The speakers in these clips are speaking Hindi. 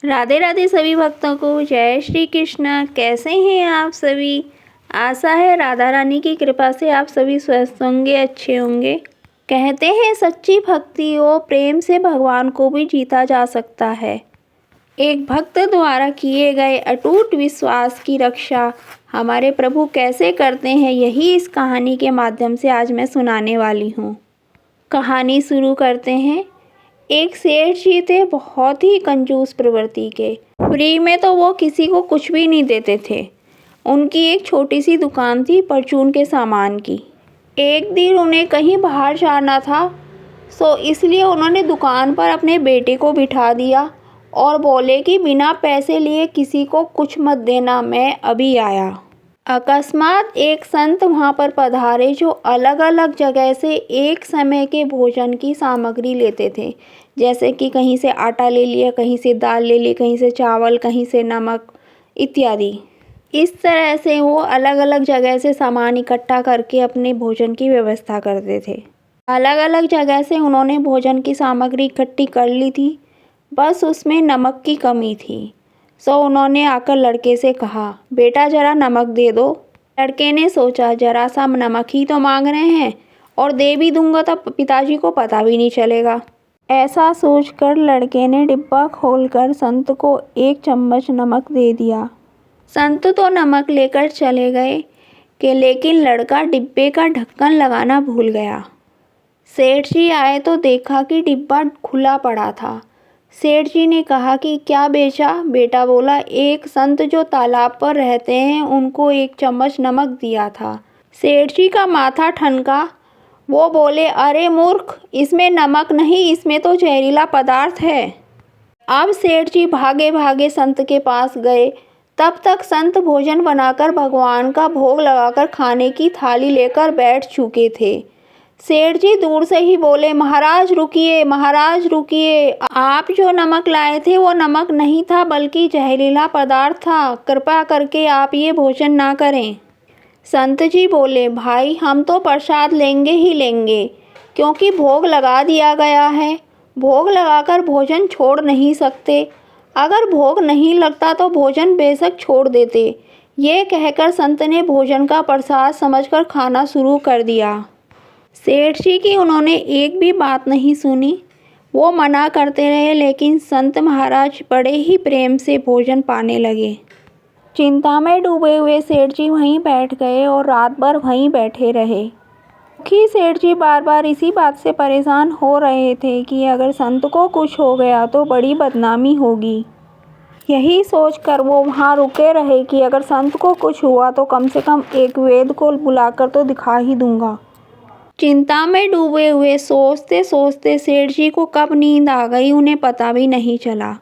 राधे राधे सभी भक्तों को जय श्री कृष्ण। कैसे हैं आप सभी? आशा है राधा रानी की कृपा से आप सभी स्वस्थ होंगे, अच्छे होंगे। कहते हैं सच्ची भक्ति और प्रेम से भगवान को भी जीता जा सकता है। एक भक्त द्वारा किए गए अटूट विश्वास की रक्षा हमारे प्रभु कैसे करते हैं, यही इस कहानी के माध्यम से आज मैं सुनाने वाली हूँ। कहानी शुरू करते हैं। एक सेठ जी थे, बहुत ही कंजूस प्रवृत्ति के। फ्री में तो वो किसी को कुछ भी नहीं देते थे। उनकी एक छोटी सी दुकान थी परचून के सामान की। एक दिन उन्हें कहीं बाहर जाना था, सो इसलिए उन्होंने दुकान पर अपने बेटे को बिठा दिया और बोले कि बिना पैसे लिए किसी को कुछ मत देना, मैं अभी आया। अकस्मात एक संत वहाँ पर पधारे जो अलग अलग जगह से एक समय के भोजन की सामग्री लेते थे। जैसे कि कहीं से आटा ले लिया, कहीं से दाल ले ली, कहीं से चावल, कहीं से नमक इत्यादि। इस तरह से वो अलग अलग जगह से सामान इकट्ठा करके अपने भोजन की व्यवस्था करते थे। अलग अलग जगह से उन्होंने भोजन की सामग्री इकट्ठी कर ली थी, बस उसमें नमक की कमी थी। सो उन्होंने आकर लड़के से कहा, बेटा ज़रा नमक दे दो। लड़के ने सोचा, ज़रा सा नमक ही तो मांग रहे हैं और दे भी दूंगा तो पिताजी को पता भी नहीं चलेगा। ऐसा सोचकर लड़के ने डिब्बा खोलकर संत को एक चम्मच नमक दे दिया। संत तो नमक लेकर चले गए कि लेकिन लड़का डिब्बे का ढक्कन लगाना भूल गया। सेठ जी आए तो देखा कि डिब्बा खुला पड़ा था। सेठ जी ने कहा कि क्या बेचा? बेटा बोला, एक संत जो तालाब पर रहते हैं उनको एक चम्मच नमक दिया था। सेठ जी का माथा ठनका। वो बोले, अरे मूर्ख, इसमें नमक नहीं, इसमें तो जहरीला पदार्थ है। अब सेठ जी भागे भागे संत के पास गए। तब तक संत भोजन बनाकर भगवान का भोग लगाकर खाने की थाली लेकर बैठ चुके थे। सेठ जी दूर से ही बोले, महाराज रुकिए, महाराज रुकिए, आप जो नमक लाए थे वो नमक नहीं था बल्कि जहरीला पदार्थ था। कृपा करके आप ये भोजन ना करें। संत जी बोले, भाई हम तो प्रसाद लेंगे ही लेंगे, क्योंकि भोग लगा दिया गया है। भोग लगाकर भोजन छोड़ नहीं सकते। अगर भोग नहीं लगता तो भोजन बेशक छोड़ देते। ये कहकर संत ने भोजन का प्रसाद समझकर खाना शुरू कर दिया। सेठ जी की उन्होंने एक भी बात नहीं सुनी। वो मना करते रहे, लेकिन संत महाराज बड़े ही प्रेम से भोजन पाने लगे। चिंता में डूबे हुए सेठ जी वहीं बैठ गए और रात भर वहीं बैठे रहे। दुखी सेठ जी बार बार इसी बात से परेशान हो रहे थे कि अगर संत को कुछ हो गया तो बड़ी बदनामी होगी। यही सोचकर वो वहाँ रुके रहे कि अगर संत को कुछ हुआ तो कम से कम एक वैद्य को बुलाकर तो दिखा ही दूंगा। चिंता में डूबे हुए सोचते सोचते सेठ जी को कब नींद आ गई उन्हें पता भी नहीं चला।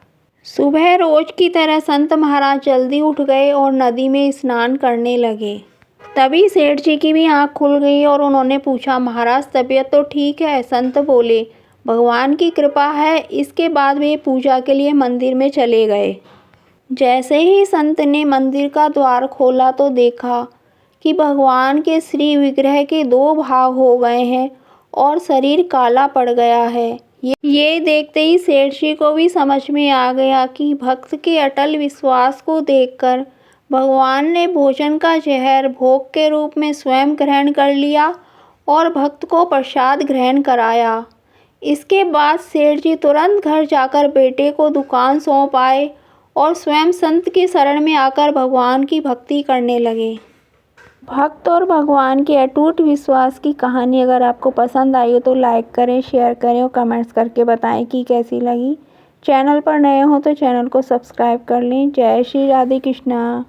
सुबह रोज की तरह संत महाराज जल्दी उठ गए और नदी में स्नान करने लगे। तभी सेठ जी की भी आँख खुल गई और उन्होंने पूछा, महाराज तबीयत तो ठीक है? संत बोले, भगवान की कृपा है। इसके बाद वे पूजा के लिए मंदिर में चले गए। जैसे ही संत ने मंदिर का द्वार खोला तो देखा कि भगवान के श्री विग्रह के दो भाग हो गए हैं और शरीर काला पड़ गया है। ये देखते ही सेठ जी को भी समझ में आ गया कि भक्त के अटल विश्वास को देखकर भगवान ने भोजन का जहर भोग के रूप में स्वयं ग्रहण कर लिया और भक्त को प्रसाद ग्रहण कराया। इसके बाद सेठ जी तुरंत घर जाकर बेटे को दुकान सौंप आए और स्वयं संत की शरण में आकर भगवान की भक्ति करने लगे। भक्त और भगवान के अटूट विश्वास की कहानी अगर आपको पसंद आई हो तो लाइक करें, शेयर करें और कमेंट्स करके बताएं कि कैसी लगी। चैनल पर नए हो तो चैनल को सब्सक्राइब कर लें। जय श्री राधे कृष्णा।